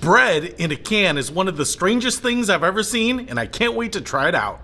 Bread in a can is one of the strangest things I've ever seen, and I can't wait to try it out.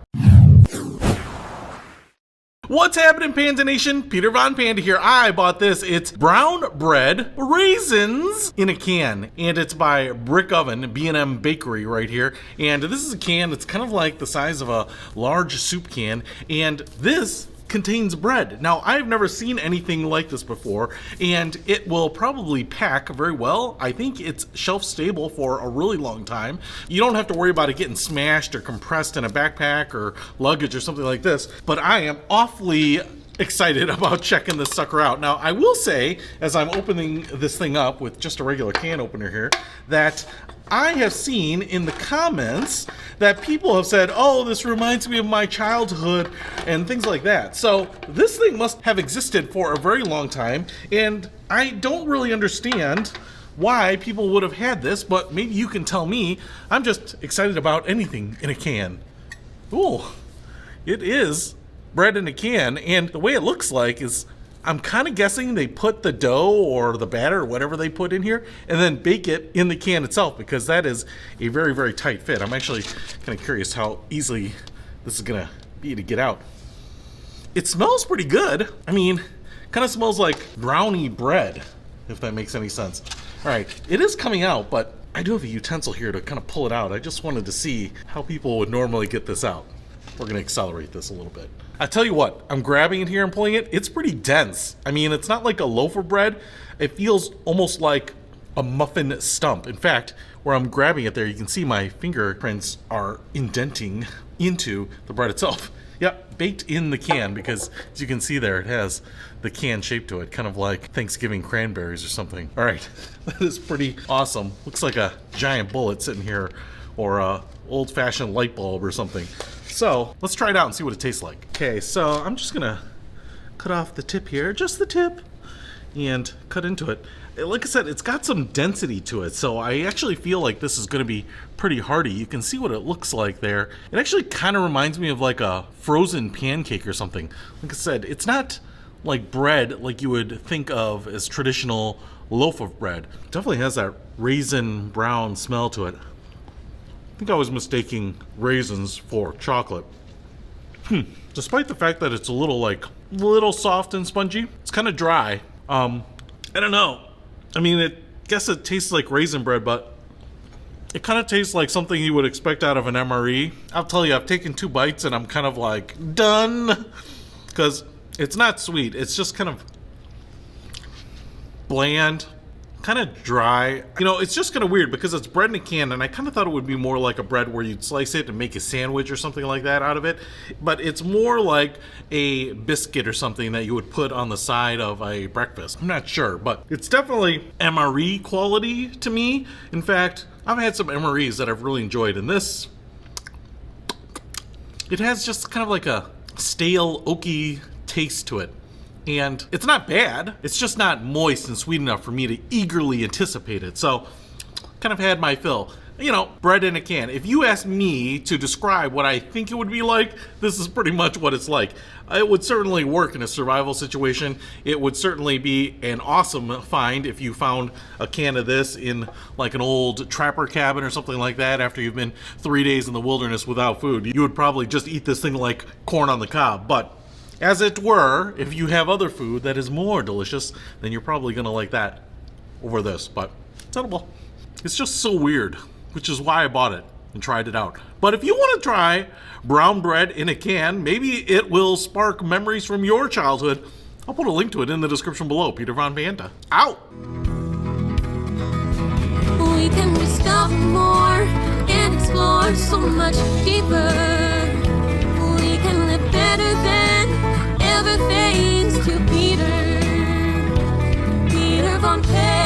What's happening, Panda Nation? Peter Von Panda here. I bought this. It's brown bread raisins in a can, and it's by Brick Oven, B&M Bakery right here. And this is a can that's kind of like the size of a large soup can, and this contains bread. Now, I've never seen anything like this before, and it will probably pack very well. I think it's shelf stable for a really long time. You don't have to worry about it getting smashed or compressed in a backpack or luggage or something like this, but I am awfully excited about checking this sucker out. Now, I will say, as I'm opening this thing up with just a regular can opener here, that I have seen in the comments that people have said, oh, this reminds me of my childhood and things like that. So this thing must have existed for a very long time, and I don't really understand why people would have had this, but maybe you can tell me. I'm just excited about anything in a can. Ooh, it is bread in a can, and the way it looks like is, I'm kind of guessing they put the dough or the batter or whatever they put in here and then bake it in the can itself, because that is a very, very tight fit. I'm actually kind of curious how easily this is gonna be to get out. It smells pretty good. I mean, kind of smells like brownie bread, if that makes any sense. All right, it is coming out, but I do have a utensil here to kind of pull it out. I just wanted to see how people would normally get this out. We're gonna accelerate this a little bit. I tell you what, I'm grabbing it here and pulling it. It's pretty dense. I mean, it's not like a loaf of bread. It feels almost like a muffin stump. In fact, where I'm grabbing it there, you can see my fingerprints are indenting into the bread itself. Yep, baked in the can, because as you can see there, it has the can shape to it, kind of like Thanksgiving cranberries or something. All right, that is pretty awesome. Looks like a giant bullet sitting here, or a old-fashioned light bulb or something. So let's try it out and see what it tastes like. Okay, so I'm just gonna cut off the tip here, just the tip, and cut into it. Like I said, it's got some density to it, so I actually feel like this is gonna be pretty hearty. You can see what it looks like there. It actually kind of reminds me of like a frozen pancake or something. Like I said, it's not like bread like you would think of as traditional loaf of bread. It definitely has that raisin brown smell to it. I think I was mistaking raisins for chocolate. Despite the fact that it's a little soft and spongy, it's kind of dry. I don't know. I mean, I guess it tastes like raisin bread, but it kind of tastes like something you would expect out of an MRE. I'll tell you, I've taken 2 bites and I'm kind of like, done. Because it's not sweet. It's just kind of bland, kind of dry. You know, it's just kind of weird because it's bread in a can, and I kind of thought it would be more like a bread where you'd slice it and make a sandwich or something like that out of it, but it's more like a biscuit or something that you would put on the side of a breakfast. I'm not sure, but it's definitely MRE quality to me. In fact, I've had some MREs that I've really enjoyed, and this, it has just kind of like a stale, oaky taste to it. And it's not bad, it's just not moist and sweet enough for me to eagerly anticipate it. So, kind of had my fill. You know, bread in a can. If you ask me to describe what I think it would be like, this is pretty much what it's like. It would certainly work in a survival situation. It would certainly be an awesome find if you found a can of this in like an old trapper cabin or something like that after you've been 3 days in the wilderness without food. You would probably just eat this thing like corn on the cob. But as it were, if you have other food that is more delicious, then you're probably gonna like that over this, but it's edible. It's just so weird, which is why I bought it and tried it out. But if you wanna try brown bread in a can, maybe it will spark memories from your childhood. I'll put a link to it in the description below. Peter Von Panda, out! We can discover more and explore so much deeper. We can live better than ever thanks to Peter Von Panda.